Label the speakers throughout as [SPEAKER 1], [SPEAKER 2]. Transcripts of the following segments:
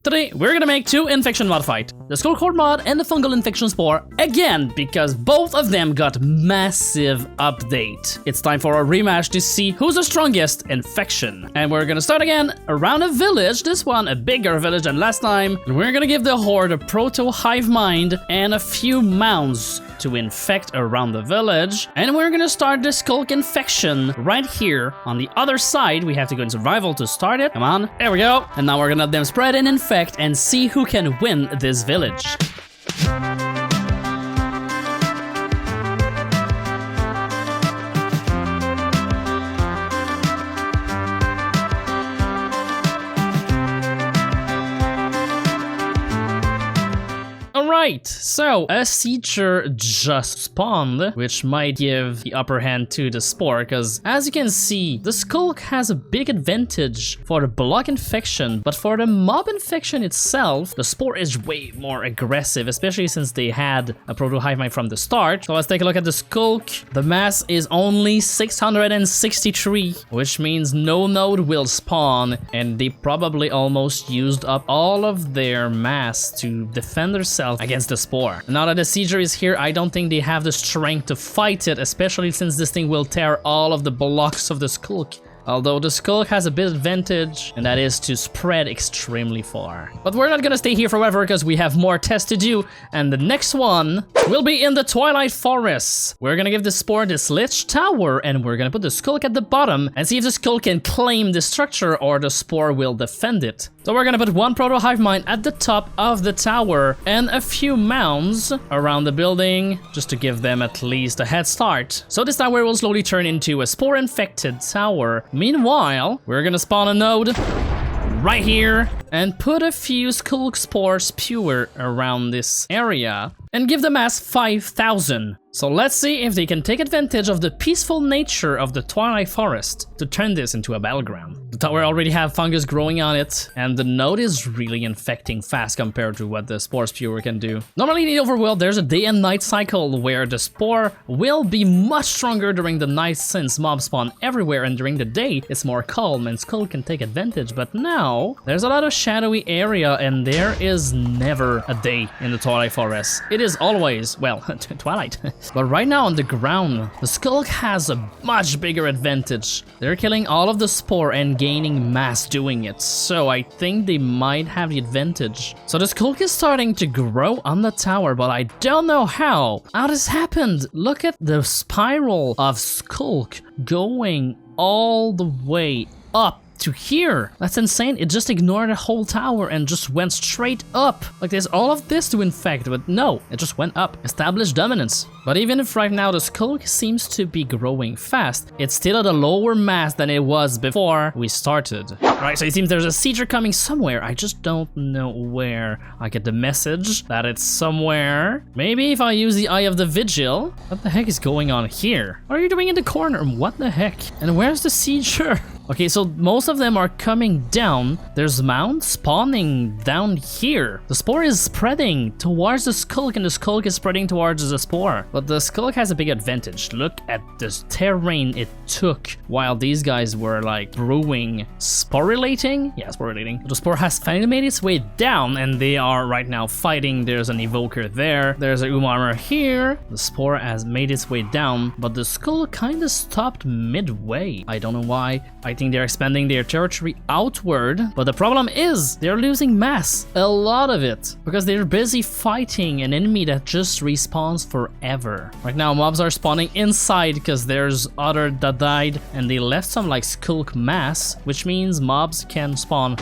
[SPEAKER 1] Today, we're gonna make two infection mod fight. The sculk horde mod and the fungal infection spore again, because both of them got massive update. It's time for a rematch to see who's the strongest infection. And we're gonna start again around a village, this one a bigger village than last time. And we're gonna give the horde a proto hive mind and a few mounds to infect around the village. And we're gonna start the sculk infection right here. On the other side, we have to go in survival to start it. Come on, there we go. And now we're gonna let them spread and infect and see who can win this village. Alright, so a sieger just spawned, which might give the upper hand to the spore, because as you can see, the sculk has a big advantage for the block infection, but for the mob infection itself, the spore is way more aggressive, especially since they had a proto hive mind from the start. So let's take a look at the sculk. The mass is only 663, which means no node will spawn, and they probably almost used up all of their mass to defend themselves against the spore. Now that the sieger is here, I don't think they have the strength to fight it, especially since this thing will tear all of the blocks of the sculk. Although the sculk has a bit advantage, and that is to spread extremely far. But we're not gonna stay here forever because we have more tests to do, and the next one will be in the Twilight Forest. We're gonna give the spore this lich tower, and we're gonna put the sculk at the bottom and see if the sculk can claim the structure or the spore will defend it. So we're gonna put one proto hive mind at the top of the tower and a few mounds around the building just to give them at least a head start. So this tower will slowly turn into a spore infected tower. Meanwhile, we're gonna spawn a node right here and put a few sculk spore spewer around this area and give the mass 5,000. So let's see if they can take advantage of the peaceful nature of the Twilight Forest to turn this into a battleground. The tower already have fungus growing on it, and the node is really infecting fast compared to what the spore spewer can do. Normally in the overworld, there's a day and night cycle where the spore will be much stronger during the night since mobs spawn everywhere, and during the day it's more calm and sculk can take advantage. But now there's a lot of shadowy area and there is never a day in the Twilight Forest. It is always, well, Twilight. But right now on the ground, the sculk has a much bigger advantage. They're killing all of the spore and gaining mass doing it, so I think they might have the advantage. So the sculk is starting to grow on the tower, but I don't know how this happened. Look at the spiral of sculk going all the way up to here. That's insane. It just ignored the whole tower and just went straight up. Like there's all of this to infect, but no, it just went up. Established dominance. But even if right now the sculk seems to be growing fast, it's still at a lower mass than it was before we started. Alright, so it seems there's a sieger coming somewhere. I just don't know where. I get the message that it's somewhere. Maybe if I use the Eye of the Vigil. What the heck is going on here? What are you doing in the corner? What the heck? And where's the sieger? Okay, so most of them are coming down. There's mounds spawning down here. The spore is spreading towards the sculk and the sculk is spreading towards the spore. But the sculk has a big advantage. Look at this terrain it took while these guys were like brewing. Sporulating? Yeah, sporulating. The spore has finally made its way down and they are right now fighting. There's an evoker there. There's a armor here. The spore has made its way down, but the sculk kind of stopped midway. I don't know why. I think they're expanding their territory outward, but the problem is they're losing mass, a lot of it, because they're busy fighting an enemy that just respawns forever. Right now mobs are spawning inside because there's other that died and they left some like sculk mass, which means mobs can spawn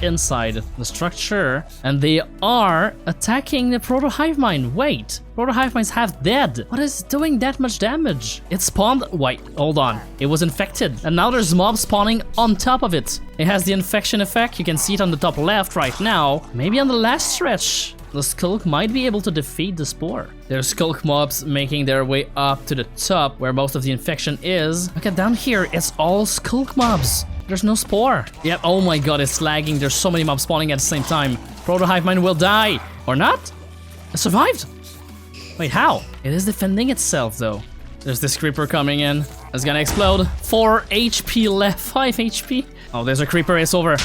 [SPEAKER 1] inside the structure and they are attacking the proto hive mind. Wait, proto hive mind's half dead. What is doing that much damage? It spawned, wait, hold on, it was infected and now there's mobs spawning on top of it. It has the infection effect. You can see it on the top left right now. Maybe on the last stretch the sculk might be able to defeat the spore. There's sculk mobs making their way up to the top where most of the infection is. Look at down here, it's all sculk mobs. There's no spore. Yep, oh my god, it's lagging. There's so many mobs spawning at the same time. Proto hive mind will die. Or not? It survived. Wait, how? It is defending itself though. There's this creeper coming in. It's gonna explode. 4 HP left, 5 HP. Oh, there's a creeper, it's over.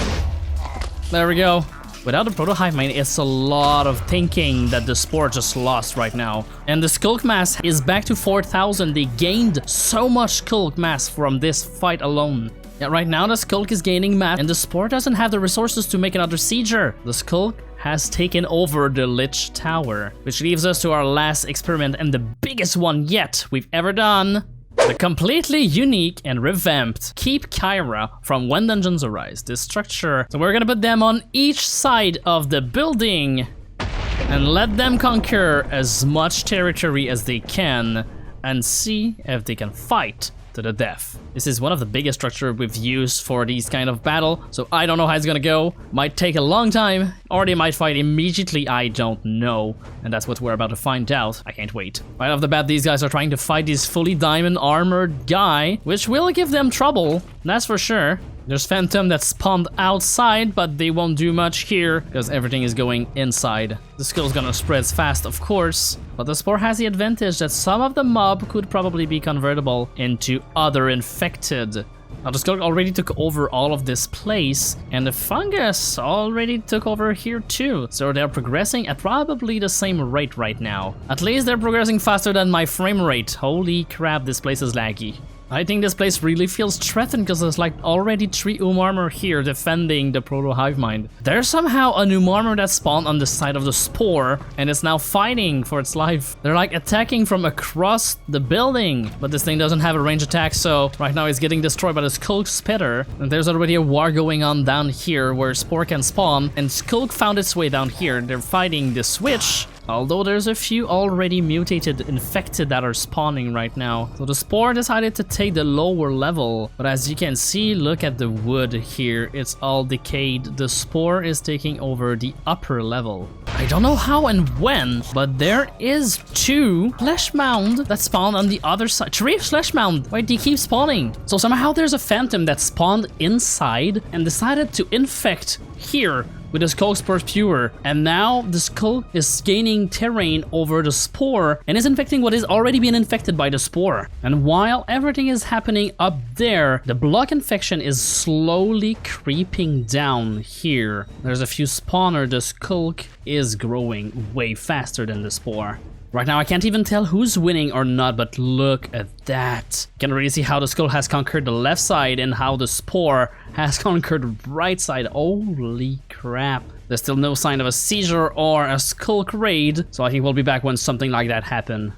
[SPEAKER 1] There we go. Without the proto hive mind, it's a lot of thinking that the spore just lost right now. And the sculk mass is back to 4,000. They gained so much sculk mass from this fight alone. Yeah, right now the sculk is gaining mass and the spore doesn't have the resources to make another sieger. The sculk has taken over the Lich Tower, which leaves us to our last experiment and the biggest one yet we've ever done. The completely unique and revamped Keep Kyra from When Dungeons Arise. This structure, so we're gonna put them on each side of the building and let them conquer as much territory as they can and see if they can fight to the death. This is one of the biggest structures we've used for these kind of battle, so I don't know how it's gonna go. Might take a long time, or they might fight immediately, I don't know. And that's what we're about to find out. I can't wait. Right off the bat, these guys are trying to fight this fully diamond armored guy, which will give them trouble, that's for sure. There's Phantom that spawned outside, but they won't do much here because everything is going inside. The skill's gonna spread fast, of course, but the spore has the advantage that some of the mob could probably be convertible into other infected. Now the skull already took over all of this place, and the fungus already took over here too. So they're progressing at probably the same rate right now. At least they're progressing faster than my frame rate. Holy crap, this place is laggy. I think this place really feels threatened because there's like already 3 armor here defending the proto hive mind. There's somehow a new armor that spawned on the side of the spore and it's now fighting for its life. They're like attacking from across the building, but this thing doesn't have a range attack, so right now it's getting destroyed by the sculk spitter. And there's already a war going on down here where spore can spawn, and sculk found its way down here. They're fighting the switch. Although there's a few already mutated infected that are spawning right now. So the spore decided to take the lower level. But as you can see, look at the wood here. It's all decayed. The spore is taking over the upper level. I don't know how and when, but there is 2 flesh mound that spawned on the other side. 3 flesh mound. Why they keep spawning? So somehow there's a phantom that spawned inside and decided to infect here with the sculk spore pure, and now the sculk is gaining terrain over the spore and is infecting what is already been infected by the spore. And while everything is happening up there, the block infection is slowly creeping down here. There's a few spawner. The sculk is growing way faster than the spore. Right now I can't even tell who's winning or not, but look at that. You can really see how the skull has conquered the left side and how the spore has conquered the right side. Holy crap. There's still no sign of a seizure or a sculk raid, so I think we'll be back when something like that happens.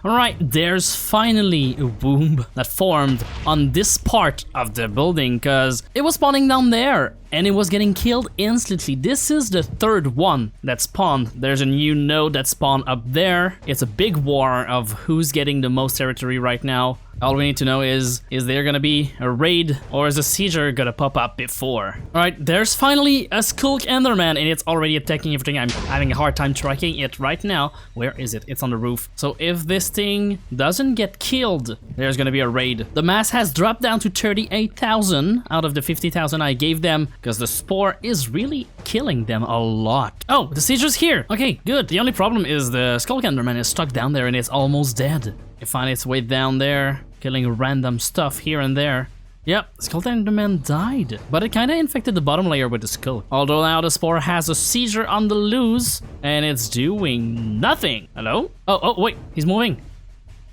[SPEAKER 1] Alright, there's finally a womb that formed on this part of the building because it was spawning down there and it was getting killed instantly. This is the 3rd one that spawned. There's a new node that spawned up there. It's a big war of who's getting the most territory right now. All we need to know is there gonna be a raid or is a seizure gonna pop up before? Alright, there's finally a sculk enderman and it's already attacking everything. I'm having a hard time tracking it right now. Where is it? It's on the roof. So if this thing doesn't get killed, there's gonna be a raid. The mass has dropped down to 38,000 out of the 50,000 I gave them because the spore is really killing them a lot. Oh, the sieger's here. Okay, good. The only problem is the sculk enderman is stuck down there and it's almost dead. It found its way down there, killing random stuff here and there. Yep, Sculk Enderman died, but it kinda infected the bottom layer with the skull. Although now the spore has a seizure on the loose, and it's doing nothing. Hello? Oh, wait, he's moving.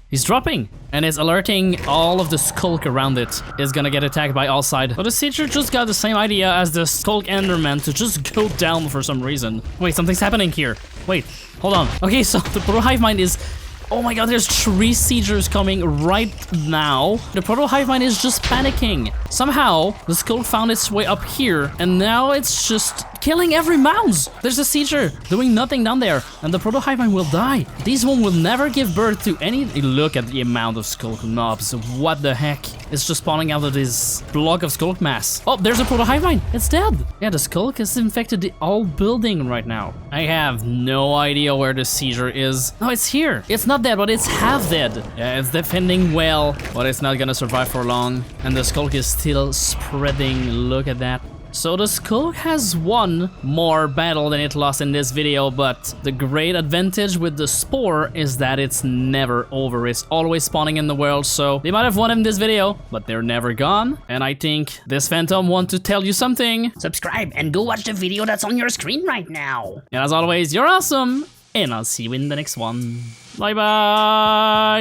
[SPEAKER 1] He's dropping, and it's alerting all of the sculk around it. It's gonna get attacked by all sides. But the seizure just got the same idea as the sculk enderman to just go down for some reason. Wait, something's happening here. Wait, hold on. Okay, so the proto hive mind is... Oh my god, there's 3 seizures coming right now. The proto hive mind is just panicking. Somehow, the skull found its way up here, and now it's just killing every mouse. There's a seizure doing nothing down there, and the proto hive mind will die. These one will never give birth to any... Look at the amount of sculk mobs. What the heck? It's just spawning out of this block of sculk mass. Oh, there's a proto hive mind. It's dead. Yeah, the sculk has infected the whole building right now. I have no idea where the seizure is. No, it's here. It's not dead, but it's half dead. Yeah, it's defending well, but it's not gonna survive for long. And the sculk is still spreading. Look at that. So the sculk has won more battle than it lost in this video, but the great advantage with the spore is that it's never over. It's always spawning in the world, so they might have won in this video, but they're never gone. And I think this phantom wants to tell you something.
[SPEAKER 2] Subscribe and go watch the video that's on your screen right now.
[SPEAKER 1] And as always, you're awesome, and I'll see you in the next one. Bye bye!